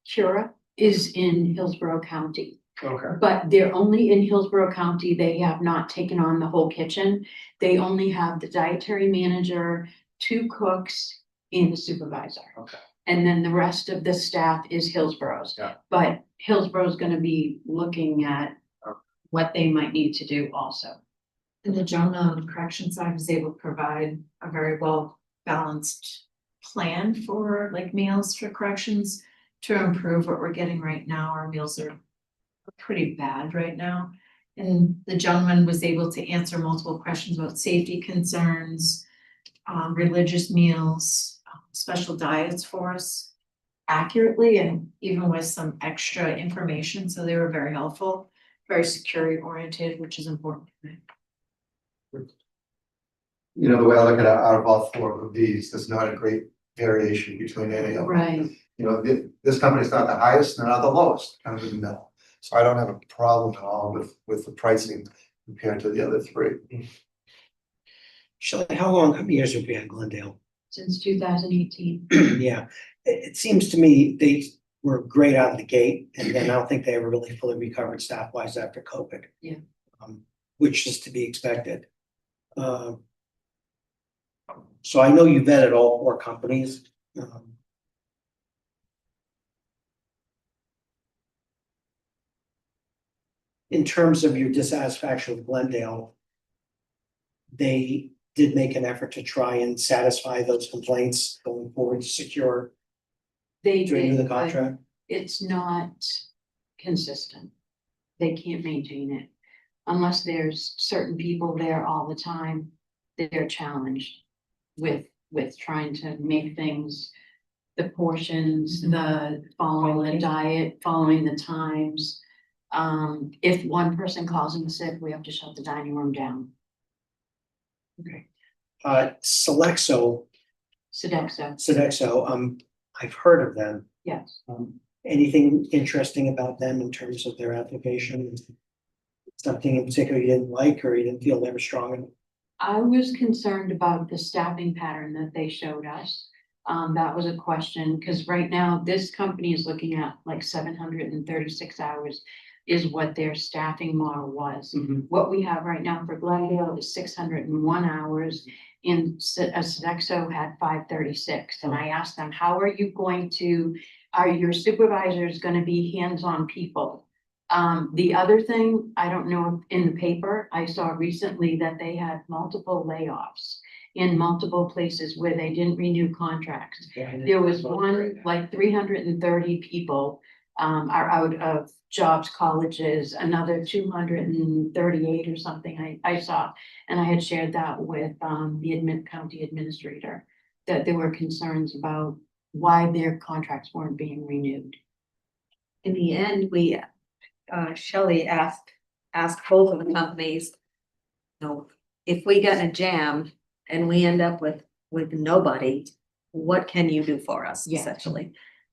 Cura is in Hillsborough County. Okay. But they're only in Hillsborough County. They have not taken on the whole kitchen. They only have the dietary manager, 2 cooks, and the supervisor. Okay. And then the rest of the staff is Hillsborough's. Yeah. But Hillsborough's gonna be looking at what they might need to do also. And the Jonah Correction Side was able to provide a very well balanced plan for like meals for corrections to improve what we're getting right now. Our meals are pretty bad right now. And the gentleman was able to answer multiple questions about safety concerns, religious meals, special diets for us accurately and even with some extra information. So they were very helpful, very security oriented, which is important to me. The way I look at it, out of all 4 of these, there's not a great variation between any of them. Right. This company's not the highest, and not the lowest, kind of in the middle. So I don't have a problem at all with the pricing compared to the other 3. Shelley, how many years have you had Glendale? Since 2018. Yeah, it seems to me they were great out of the gate, and then I don't think they ever really fully recovered staff wise after COVID. Yeah. Which is to be expected. So I know you vetted all 4 companies. In terms of your dissatisfaction with Glendale, they did make an effort to try and satisfy those complaints going forward to secure They during the did, but contract. it's not consistent. They can't maintain it unless there's certain people there all the time. They're challenged with trying to make things, the portions, the following the diet, following the times. If one person calls in sick, we have to shut the dining room down. Okay. Selexo, Sodexo, I've heard of them. yes. Anything interesting about them in terms of their application? Something in particular you didn't like or you didn't feel they were strong enough? I was concerned about the staffing pattern that they showed us. That was a question, because right now this company is looking at like 736 hours is what their staffing model was. What we have right now for Glendale is 601 hours, and Sodexo had 536. And I asked them, how are you going to, are your supervisors gonna be hands-on people? The other thing, I don't know, if in the paper, I saw recently that they had multiple layoffs in multiple places where they didn't renew contracts. There was one, like 330 people are out of jobs, colleges, another 238 or something I saw. And I had shared that with the county administrator, that there were concerns about why their contracts weren't being renewed. In the end, Shelley asked both of the companies, you know, if we get in a jam and we end up with nobody, what can you do for us, Yeah. essentially?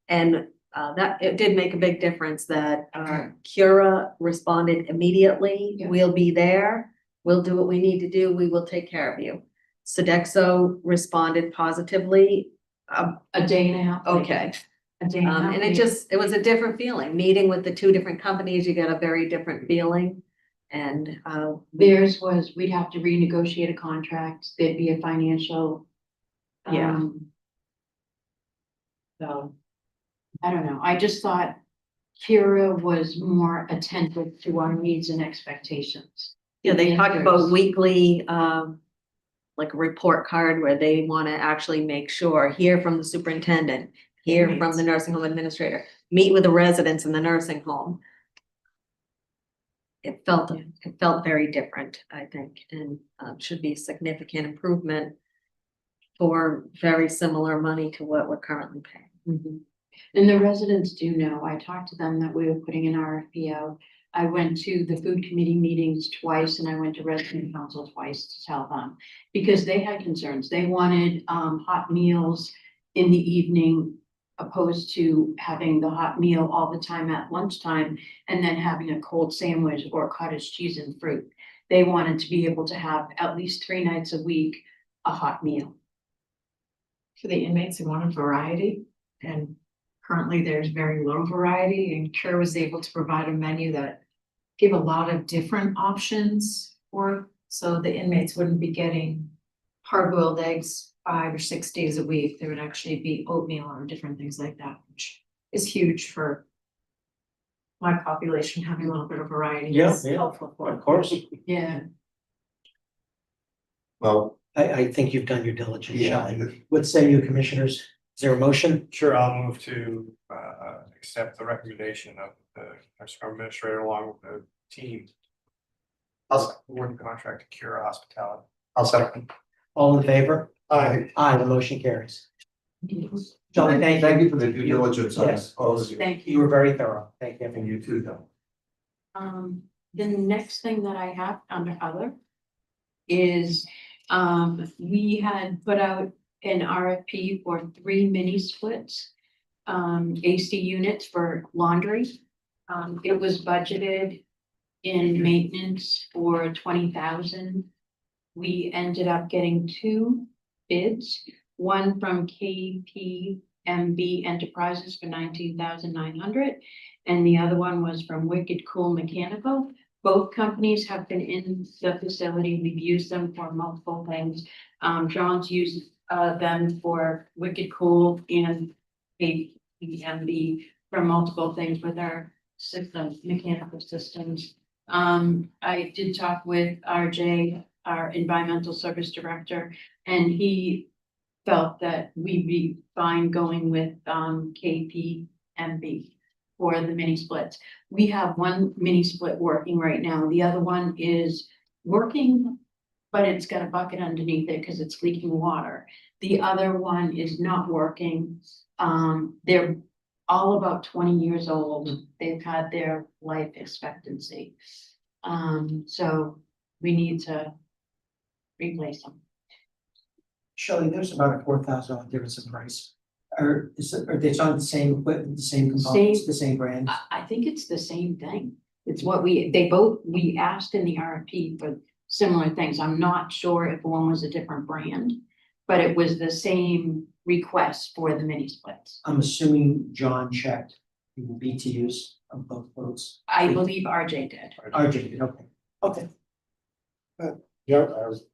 And that, it did make a big difference that Cura responded immediately. Yeah. We'll be there. We'll do what we need to do. We will take care of you. Sodexo responded positively. A day and a half. later. Okay. A day and a half. And later. it was a different feeling. Meeting with the 2 different companies, you get a very different feeling. And Theirs was, we'd have to renegotiate a contract, there'd be a financial. Yeah. So, I don't know, I just thought Kira was more attentive to our needs and expectations. yeah, they talked about Answers. weekly, like a report card where they want to actually make sure, hear from the superintendent, hear from the nursing home administrator, meet with the residents in the nursing home. It felt very different, I think, and should be a significant improvement for very similar money to what we're currently paying. Mhm. And the residents do know, I talked to them that we were putting an RFP out. I went to the food committee meetings twice and I went to resident council twice to tell them. Because they had concerns, they wanted hot meals in the evening. Opposed to having the hot meal all the time at lunchtime and then having a cold sandwich or cottage cheese and fruit. They wanted to be able to have at least 3 nights a week, a hot meal. For the inmates, they wanted variety, and currently there's very little variety, and Cure was able to provide a menu that gave a lot of different options for, so the inmates wouldn't be getting hard-boiled eggs 5 or 6 days a week. There would actually be oatmeal or different things like that, which is huge for my population. Having a little bit of variety is helpful for. Of course. Yeah. Well, I think you've done your diligence. yeah, Shelley. What say you, commissioners? Is there a motion? Sure, I'll move to accept the recommendation of the nursing home administrator along with the team. Award the contract to Cura Hospitality. I'll second. All in favor? Aye. Aye, the motion carries. Shelley, thank you. Thank you for the due diligence on Yes. this policy. Thank You you. were very thorough. Thank you. And you too, though. The next thing that I have under other is, we had put out an RFP for 3 mini splits. AC units for laundry. It was budgeted in maintenance for 20,000. we ended up getting two bids, one from KPMB Enterprises for 19,900, and the other one was from Wicked Cool Mechanical. Both companies have been in the facility. We've used them for multiple things. John's used them for Wicked Cool and KPMB for multiple things with our systems, mechanical systems. I did talk with RJ, our environmental service director, and he felt that we'd be fine going with KPMB for the mini splits. We have one mini split working right now. The other one is working, but it's got a bucket underneath it because it's leaking water. The other one is not working. They're all about 20 years old. They've had their life expectancy. So we need to replace them. Shelley, there's about a $4,000 difference in price. Are they on the same equipment, the same components, the same brand? I think it's the same thing. It's what we asked in the RFP for similar things. I'm not sure if one was a different brand, but it was the same request for the mini splits. I'm assuming John checked the BTUs of both boats. I believe RJ did. RJ did, okay, okay. Yeah, I was.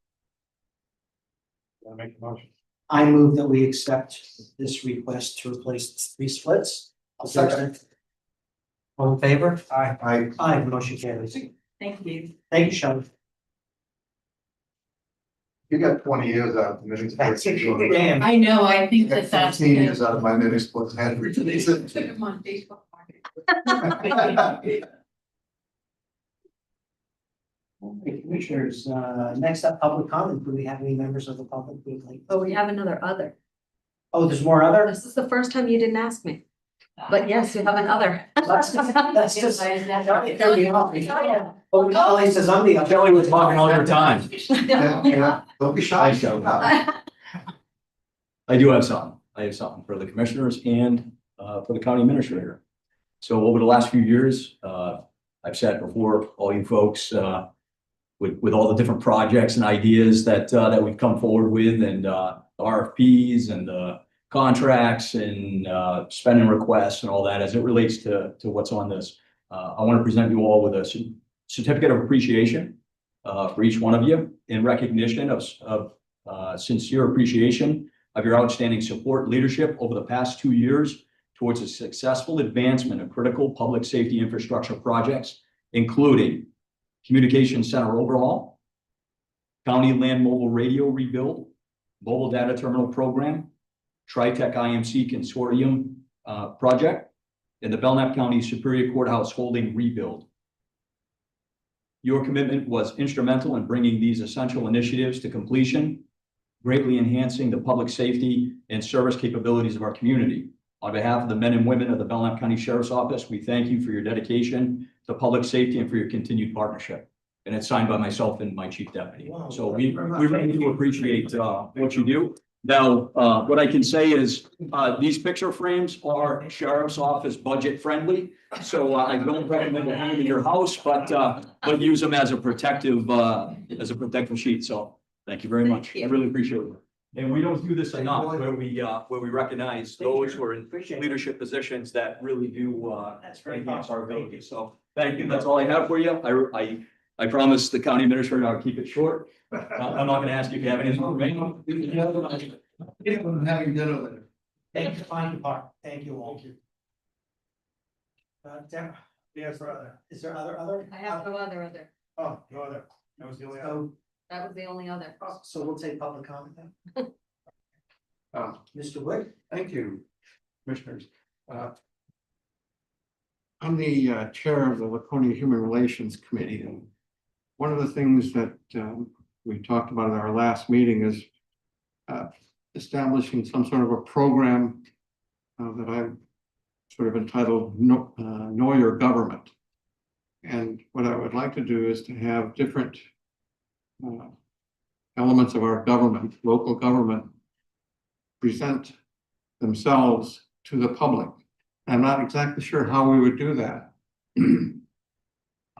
Wanna make a motion? I move that we accept this request to replace the 3 splits. I'll second it. All in favor? I. Aye, motion carries. Thank you. Thank you, Shelley. You got 20 years out of the mini splits. Damn. I know, I think You got 15 years out of my mini splits. Had Put them on Facebook Market. Okay, Commissioners, next up, public comment. Do we have any members of the public who would like? Oh, we have another other. Oh, there's more other? This is the first time you didn't ask me, but yes, you have another. That's just. Oh, Shelley says I'm the. Kelly was talking all your time. Yeah, don't be shy. Shelley. I do have something. I have something for the commissioners and for the county administrator. So over the last few years, I've sat before all you folks with all the different projects and ideas that we've come forward with, and RFPs and contracts and spending requests and all that as it relates to what's on this. I want to present you all with a certificate of appreciation for each one of you in recognition of sincere appreciation of your outstanding support and leadership over the past 2 years towards a successful advancement of critical public safety infrastructure projects, including communication center overhaul, county land mobile radio rebuild, mobile data terminal program, Tri-Tech IMC consortium project, and the Belknap County Superior Courthouse holding rebuild. Your commitment was instrumental in bringing these essential initiatives to completion, greatly enhancing the public safety and service capabilities of our community. On behalf of the men and women of the Belknap County Sheriff's Office, we thank you for your dedication to public safety and for your continued partnership. And it's signed by myself and my chief deputy. Wow. So we really do appreciate what you do. Now, what I can say is these picture frames are Sheriff's Office budget friendly. So I don't recommend to hang them in your house, but use them as a protective sheet. So thank you very much. Thank you. I really appreciate it. And we don't do this enough where we recognize those who are in Appreciate it. leadership positions that really do That's very enhance our thoughtful. Thank ability. So thank you. That's all I have for you. I promise the county administrator I'll keep it short. I'm not gonna ask you if you have any more. Having dinner with her. Thank you, fine department. Thank you all. Deborah, is there other? I have no other. Oh, no other. That was the only other. So, That was the only other. so we'll take public comment then. Mr. Wood? Thank you, commissioners. I'm the chair of the Laconia Human Relations Committee, and one of the things that we talked about at our last meeting is establishing some sort of a program that I've sort of entitled Know Your Government. And what I would like to do is to have different elements of our government, local government, present themselves to the public. I'm not exactly sure how we would do that.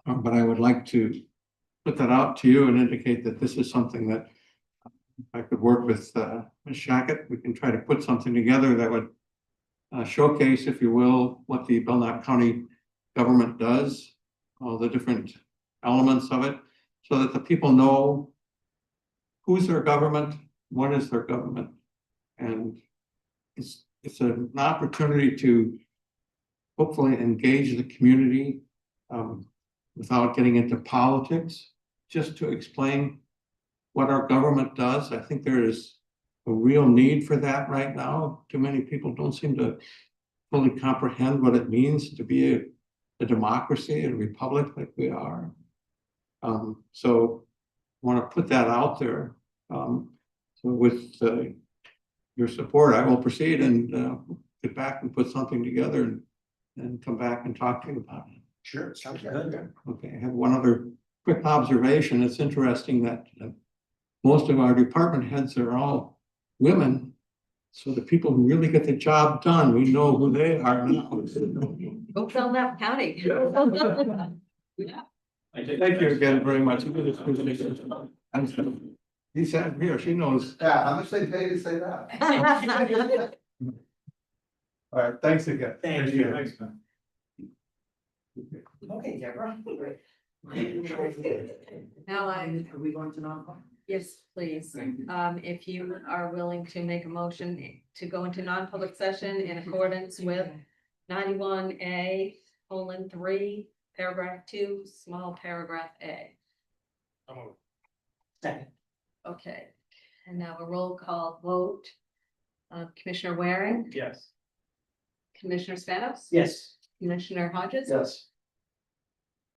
But I would like to put that out to you and indicate that this is something that I could work with Ms. Shackett. We can try to put something together that would showcase, if you will, what the Belknap County government does, all the different elements of it, so that the people know who's their government, what is their government. And it's an opportunity to hopefully engage the community without getting into politics, just to explain what our government does. I think there is a real need for that right now. Too many people don't seem to fully comprehend what it means to be a democracy, a republic like we are. So I want to put that out there. So with your support, I will proceed and get back and put something together and come back and talk to you about it. Sure, sounds good. Okay, I have one other quick observation. It's interesting that most of our department heads are all women. So the people who really get the job done, we know who they are now. Go Belknap County. Thank you again very much. He said here, she knows. Yeah, how much they pay to say that? All right, thanks again. Thank you. Okay, Deborah. Now Are we going to non-public? yes, please. Thank you. If you are willing to make a motion to go into non-public session in accordance with 91A:3, paragraph 2, small paragraph A. Second. Okay, and now a roll call vote. Commissioner Waring, Yes. Commissioner Spanos, Yes. Commissioner Hodges. Yes.